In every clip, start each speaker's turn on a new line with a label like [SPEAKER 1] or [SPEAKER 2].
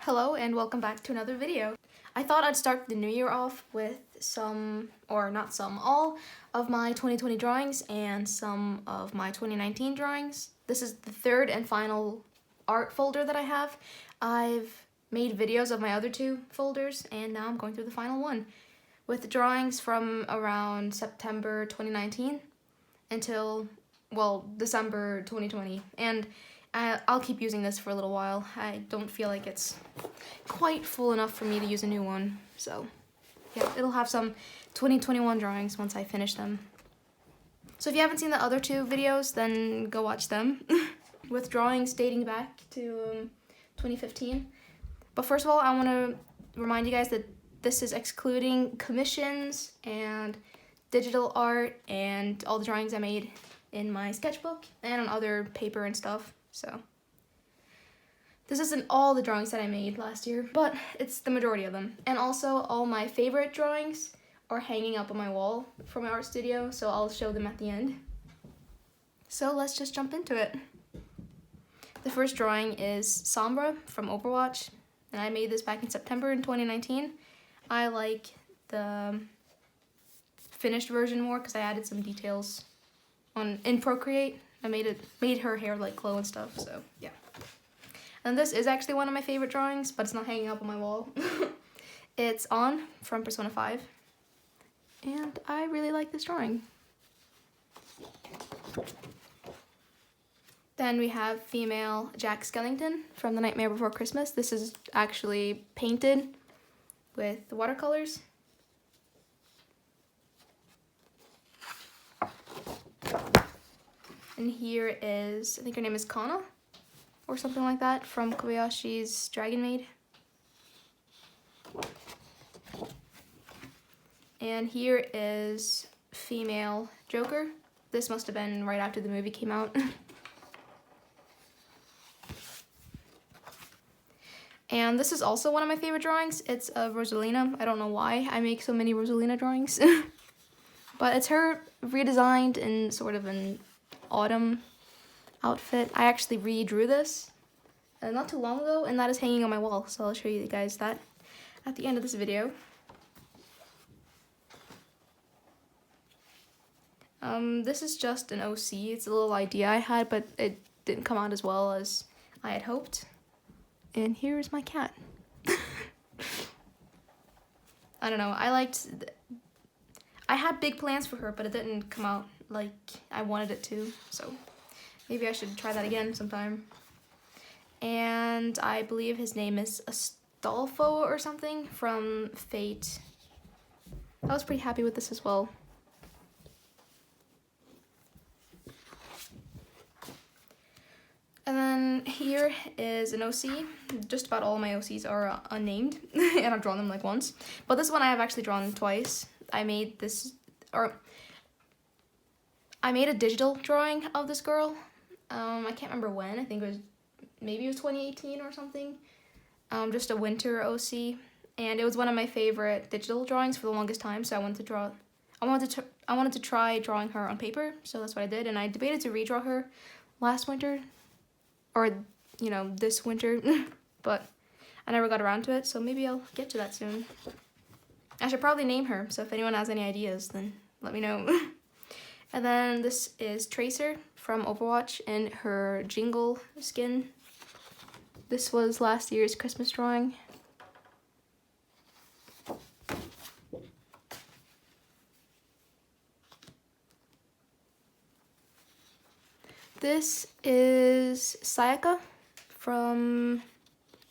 [SPEAKER 1] Hello and welcome back to another video. I thought I'd start the new year off with all of my 2020 drawings and some of my 2019 drawings. This is the third and final art folder that I have. I've made videos of my other two folders and now I'm going through the final one with drawings from around September 2019 until, well, December 2020. And I'll keep using this for a little while. I don't feel like it's quite full enough for me to use a new one. So yeah, it'll have some 2021 drawings once I finish them. So if you haven't seen the other two videos, then go watch them with drawings dating back to 2015. But first of all, I want to remind you guys that this is excluding commissions and digital art and all the drawings I made in my sketchbook and on other paper and stuff. So this isn't all the drawings that I made last year, but it's the majority of them. And also all my favorite drawings are hanging up on my wall from my art studio, so I'll show them at the end. So let's just jump into it. The first drawing is Sombra from Overwatch, and I made this back in September in 2019. I like the finished version more because I added some details in Procreate. I made her hair like glow and stuff, so yeah. And this is actually one of my favorite drawings, but it's not hanging up on my wall. It's On from Persona 5, and I really like this drawing. Then we have female Jack Skellington from The Nightmare Before Christmas. This is actually painted with watercolors. And here is, I think her name is Kana, or something like that, from Kobayashi's Dragon Maid. And here is female Joker. This must have been right after the movie came out. And this is also one of my favorite drawings. It's of Rosalina. I don't know why I make so many Rosalina drawings. But it's her redesigned in sort of an autumn outfit. I actually redrew this not too long ago, and that is hanging on my wall, so I'll show you guys that at the end of this video. This is just an OC. It's a little idea I had, but it didn't come out as well as I had hoped. And here's my cat. I don't know, I had big plans for her, but it didn't come out like I wanted it to, so maybe I should try that again sometime. And I believe his name is Astolfo or something from Fate. I was pretty happy with this as well. And then here is an OC. Just about all my OCs are unnamed, and I've drawn them like once. But this one I have actually drawn twice. I made a digital drawing of this girl. I can't remember when. I think maybe it was 2018 or something. Just a winter OC, and it was one of my favorite digital drawings for the longest time. So I wanted to try drawing her on paper. So that's what I did, and I debated to redraw her last winter, or this winter, but I never got around to it. So maybe I'll get to that soon. I should probably name her, so if anyone has any ideas, then let me know. And then this is Tracer from Overwatch in her Jingle skin. This was last year's Christmas drawing. This is Sayaka from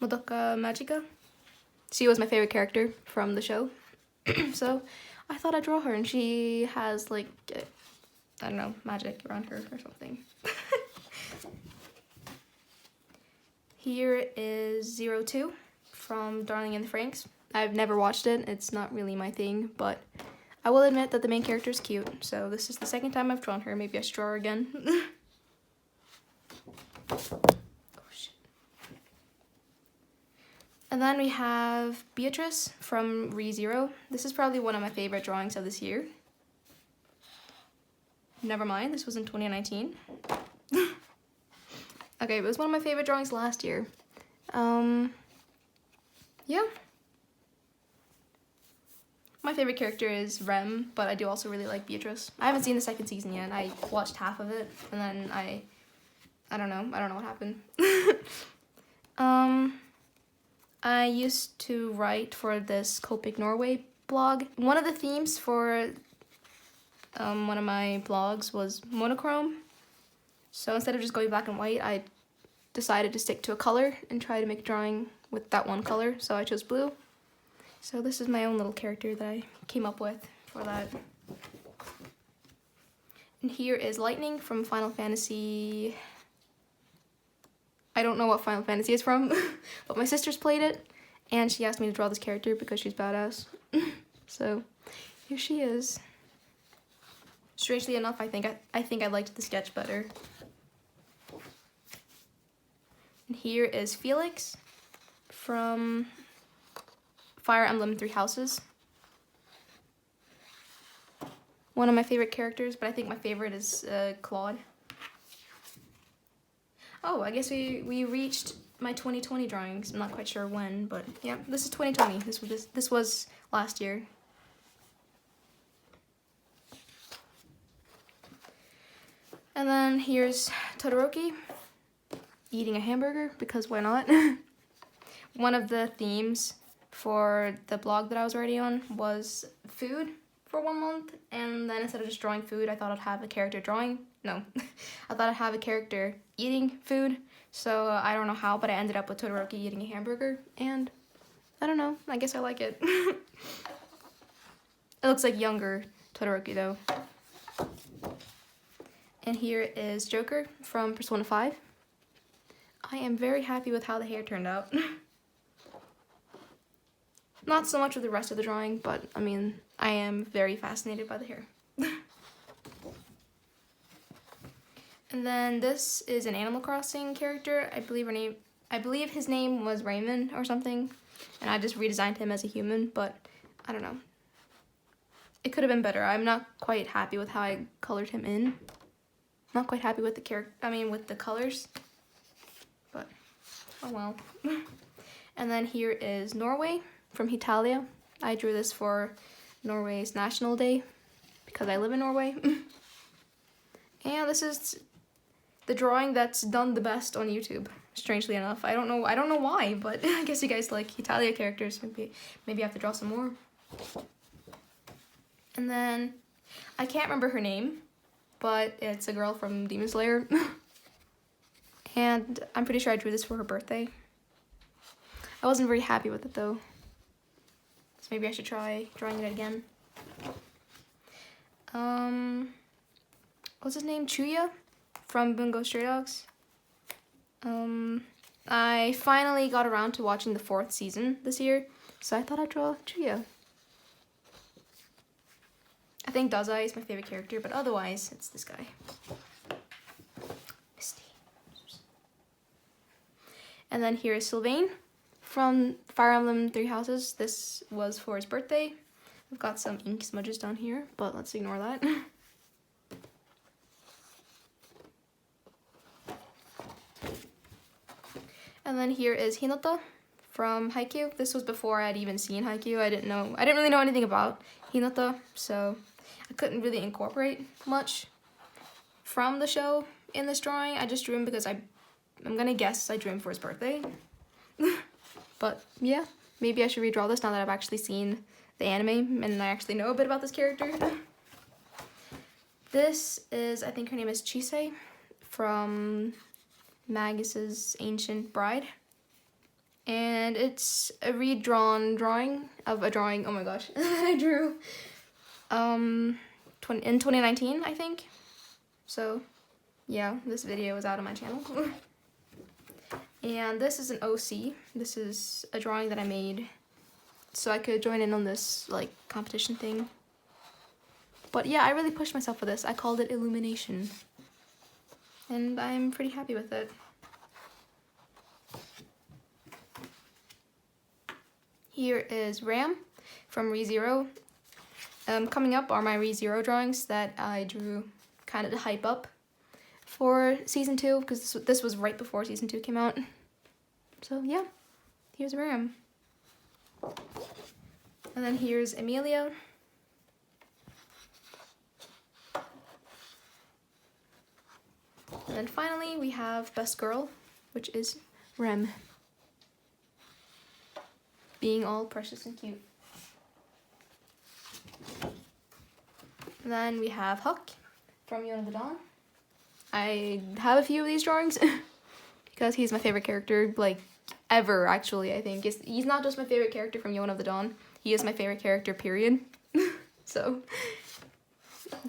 [SPEAKER 1] Madoka Magica. She was my favorite character from the show. So I thought I'd draw her, and she has like, I don't know, magic around her or something. Here is 02 from Darling in the Franxx. I've never watched it. It's not really my thing, but I will admit that the main character is cute. So this is the second time I've drawn her. Maybe I should draw her again. Oh, shit. And then we have Beatrice from ReZero. This is probably one of my favorite drawings of this year. Never mind, this was in 2019. Okay, it was one of my favorite drawings last year. yeah. My favorite character is Rem, but I do also really like Beatrice. I haven't seen the second season yet. I watched half of it, and then I don't know what happened. I used to write for this Copic Norway blog. One of the themes for one of my blogs was monochrome. So instead of just going black and white, I decided to stick to a color and try to make a drawing with that one color. So I chose blue. So this is my own little character that I came up with for that. And here is Lightning from Final Fantasy. I don't know what Final Fantasy is from, but my sister's played it, and she asked me to draw this character because she's badass. So here she is. Strangely enough, I think I liked the sketch better. And here is Felix from Fire Emblem Three Houses. One of my favorite characters, but I think my favorite is Claude. Oh, I guess we reached my 2020 drawings. I'm not quite sure when, but yeah, this is 2020. This was last year. And then here's Todoroki eating a hamburger, because why not? One of the themes for the blog that I was already on was food for 1 month, and then instead of just drawing food, I thought I'd have a character drawing. No, I thought I'd have a character eating food. So I don't know how, but I ended up with Todoroki eating a hamburger, and I don't know, I guess I like it. It looks like younger Todoroki though. And here is Joker from Persona 5. I am very happy with how the hair turned out. Not so much with the rest of the drawing, but I mean, I am very fascinated by the hair. And then this is an Animal Crossing character. I believe his name was Raymond or something, and I just redesigned him as a human, but I don't know. It could have been better. I'm not quite happy with how I colored him in. Not quite happy with the with the colors, but oh well. And then here is Norway from Italia. I drew this for Norway's National Day because I live in Norway. And this is the drawing that's done the best on YouTube, strangely enough. I don't know why, but I guess you guys like Italia characters. Maybe I have to draw some more. And then I can't remember her name, but it's a girl from Demon Slayer. And I'm pretty sure I drew this for her birthday. I wasn't very happy with it though, so maybe I should try drawing it again. What's his name? Chuya from Bungo Stray Dogs. I finally got around to watching the 4th season this year, so I thought I'd draw Chuya. I think Dazai is my favorite character, but otherwise it's this guy. Misty. And then here is Sylvain from Fire Emblem Three Houses. This was for his birthday. I've got some ink smudges down here, but let's ignore that. And then here is Hinata from Haikyuu. This was before I had even seen Haikyuu. I didn't really know anything about Hinata, so I couldn't really incorporate much from the show in this drawing. I just drew him because I'm gonna guess I drew him for his birthday. But yeah, maybe I should redraw this now that I've actually seen the anime and I actually know a bit about this character. This is, I think her name is Chise from Magus's Ancient Bride. And it's a redrawn drawing of a drawing, oh my gosh, I drew in 2019, I think. So yeah, this video is out on my channel. And this is an OC. This is a drawing that I made so I could join in on this like competition thing. But yeah, I really pushed myself for this. I called it Illumination. And I'm pretty happy with it. Here is Ram from ReZero. Coming up are my ReZero drawings that I drew kind of to hype up for season 2, because this was right before season 2 came out. So yeah, here's Ram. And then here's Amelia. And then finally we have Best Girl, which is Rem. Being all precious and cute. And then we have Huck from Yon of the Dawn. I have a few of these drawings because he's my favorite character, like, ever, actually, I think. He's not just my favorite character from Yon of the Dawn, he is my favorite character, period. So,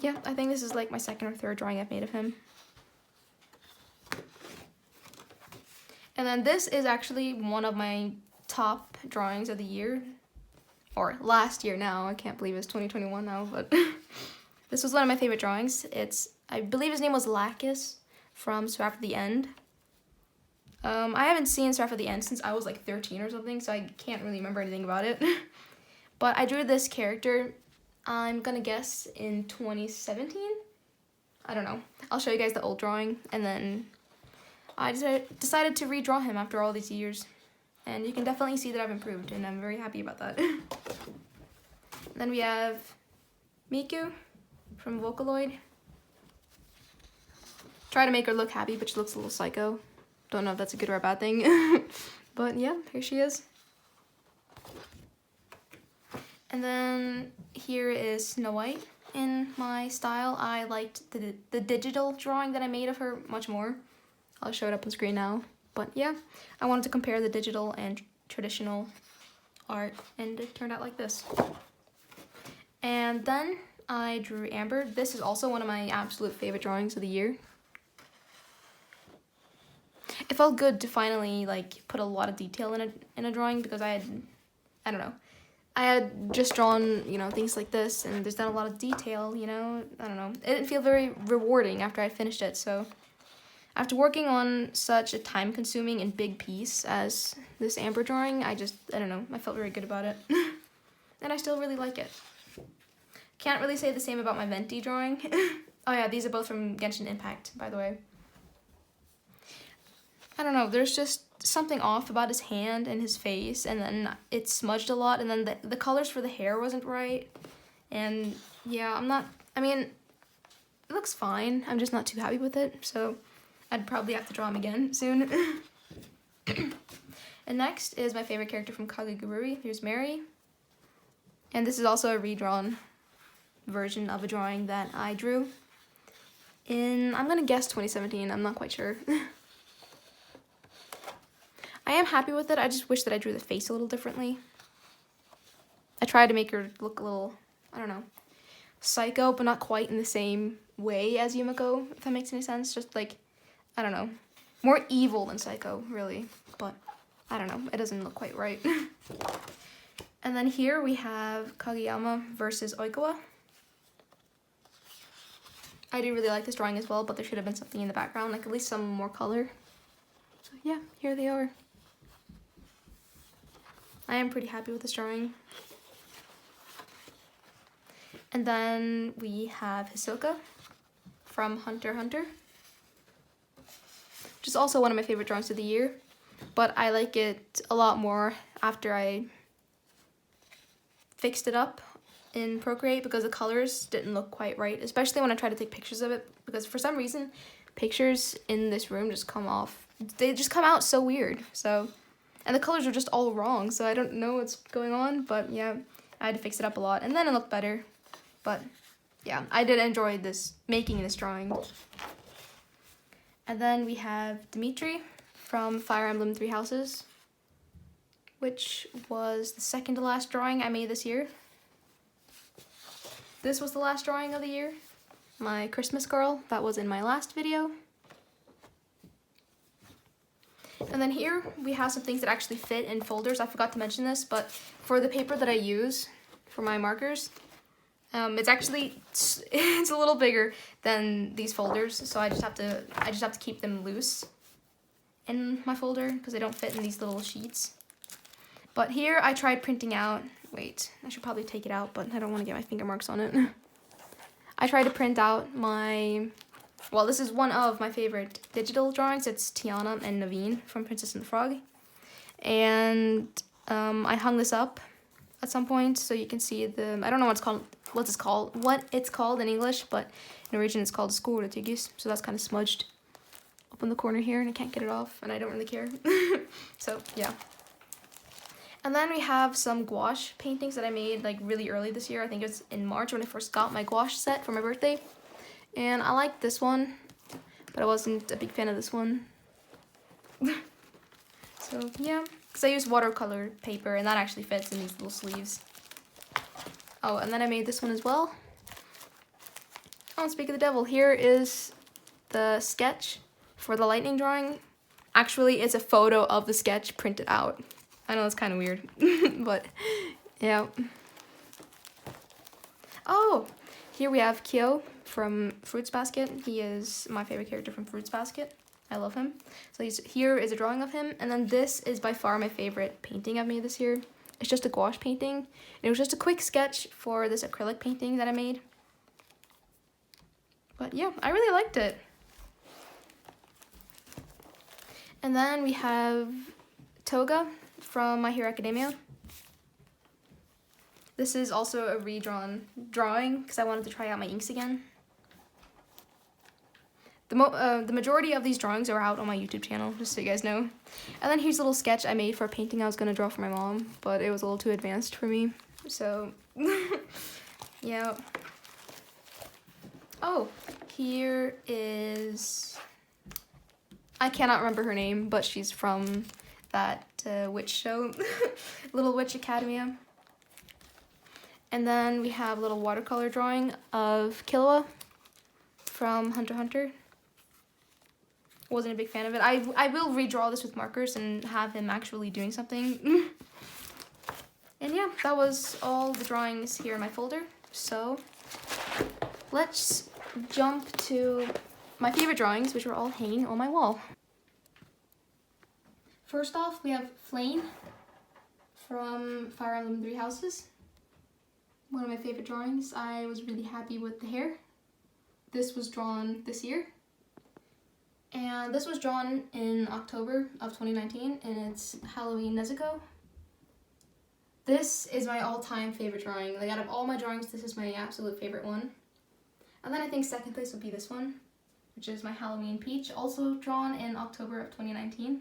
[SPEAKER 1] yeah, I think this is like my second or third drawing I've made of him. And then this is actually one of my top drawings of the year, or last year now. I can't believe it's 2021 now, but this was one of my favorite drawings. I believe his name was Lacus from Scrap at the End. I haven't seen Scrap at the End since I was like 13 or something, so I can't really remember anything about it. But I drew this character, I'm gonna guess in 2017? I don't know. I'll show you guys the old drawing, and then I decided to redraw him after all these years. And you can definitely see that I've improved, and I'm very happy about that. Then we have Miku from Vocaloid. Try to make her look happy, but she looks a little psycho. Don't know if that's a good or a bad thing. But yeah, here she is. And then here is Snow White in my style. I liked the digital drawing that I made of her much more. I'll show it up on screen now. But yeah, I wanted to compare the digital and traditional art, and it turned out like this. And then I drew Amber. This is also one of my absolute favorite drawings of the year. It felt good to finally like put a lot of detail in a drawing, because I had just drawn, you know, things like this, and there's not a lot of detail, you know. I don't know. It didn't feel very rewarding after I finished it, so after working on such a time-consuming and big piece as this Amber drawing, I don't know, I felt very good about it. And I still really like it. Can't really say the same about my Venti drawing. Oh yeah, these are both from Genshin Impact, by the way. I don't know, there's just something off about his hand and his face, and then it smudged a lot, and then the colors for the hair wasn't right. And yeah, it looks fine, I'm just not too happy with it, so I'd probably have to draw him again soon. And next is my favorite character from Kagegurui. Here's Mary. And this is also a redrawn version of a drawing that I drew in, I'm gonna guess 2017, I'm not quite sure. I am happy with it, I just wish that I drew the face a little differently. I tried to make her look a little, I don't know, psycho, but not quite in the same way as Yumiko, if that makes any sense. Just like, I don't know, more evil than psycho, really, but I don't know, it doesn't look quite right. And then here we have Kageyama versus Oikawa. I do really like this drawing as well, but there should have been something in the background, like at least some more color. So yeah, here they are. I am pretty happy with this drawing. And then we have Hisoka from Hunter x Hunter, which is also one of my favorite drawings of the year, but I like it a lot more after I fixed it up in Procreate, because the colors didn't look quite right, especially when I tried to take pictures of it, because for some reason pictures in this room just come out so weird. So, and the colors are just all wrong, so I don't know what's going on, but yeah, I had to fix it up a lot, and then it looked better. But yeah, I did enjoy making this drawing. And then we have Dimitri from Fire Emblem Three Houses, which was the second to last drawing I made this year. This was the last drawing of the year. My Christmas girl, that was in my last video. And then here we have some things that actually fit in folders. I forgot to mention this, but for the paper that I use for my markers, it's a little bigger than these folders, so I just have to keep them loose in my folder because they don't fit in these little sheets. But here I tried printing out, wait, I should probably take it out, but I don't want to get my finger marks on it. I tried to print out this is one of my favorite digital drawings. It's Tiana and Naveen from Princess and the Frog. And I hung this up at some point so you can see the, I don't know what it's called in English, but in Norwegian it's called skoletyggis, so that's kind of smudged up in the corner here and I can't get it off and I don't really care. So yeah. And then we have some gouache paintings that I made like really early this year. I think it was in March when I first got my gouache set for my birthday. And I like this one, but I wasn't a big fan of this one. So yeah, because I use watercolor paper and that actually fits in these little sleeves. Oh, and then I made this one as well. Oh, speak of the devil, here is the sketch for the lightning drawing. Actually, it's a photo of the sketch printed out. I know it's kind of weird, but yeah. Oh, here we have Kyo from Fruits Basket. He is my favorite character from Fruits Basket. I love him. So here is a drawing of him. And then this is by far my favorite painting I've made this year. It's just a gouache painting. And it was just a quick sketch for this acrylic painting that I made. But yeah, I really liked it. And then we have Toga from My Hero Academia. This is also a redrawn drawing because I wanted to try out my inks again. The majority of these drawings are out on my YouTube channel, just so you guys know. And then here's a little sketch I made for a painting I was going to draw for my mom, but it was a little too advanced for me. So, yeah. Oh, here is... I cannot remember her name, but she's from that witch show, Little Witch Academia. And then we have a little watercolor drawing of Killua from Hunter x Hunter. Wasn't a big fan of it. I will redraw this with markers and have him actually doing something. And yeah, that was all the drawings here in my folder. So let's jump to my favorite drawings, which are all hanging on my wall. First off, we have Flame from Fire Emblem Three Houses. One of my favorite drawings. I was really happy with the hair. This was drawn this year. And this was drawn in October of 2019, and it's Halloween Nezuko. This is my all-time favorite drawing. Like, out of all my drawings, this is my absolute favorite one. And then I think second place would be this one, which is my Halloween Peach, also drawn in October of 2019.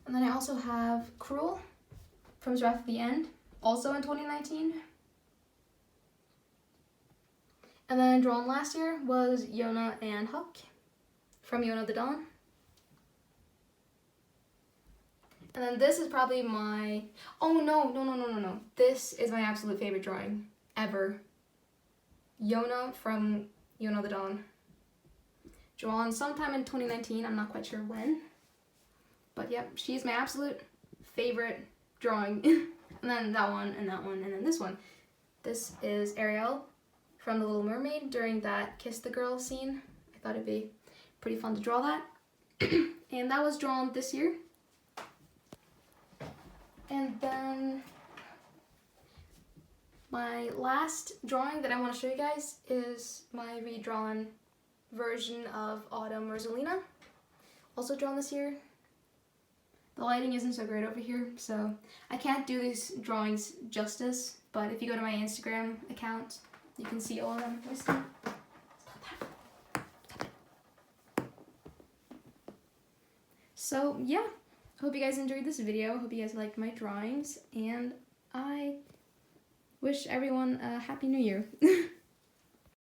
[SPEAKER 1] And then I also have Cruel from Wrath at the End, also in 2019. And then drawn last year was Yona and Huck from Yona the Dawn. And then this is probably my, oh no. This is my absolute favorite drawing ever. Yona from Yona the Dawn. Drawn sometime in 2019, I'm not quite sure when. But yep, she's my absolute favorite drawing. And then that one, and then this one. This is Ariel from The Little Mermaid during that Kiss the Girl scene. I thought it'd be pretty fun to draw that. And that was drawn this year. And then my last drawing that I want to show you guys is my redrawn version of Autumn Rosalina. Also drawn this year. The lighting isn't so great over here, so I can't do these drawings justice, but if you go to my Instagram account, you can see all of them. So yeah, I hope you guys enjoyed this video. I hope you guys liked my drawings, and I wish everyone a Happy New Year.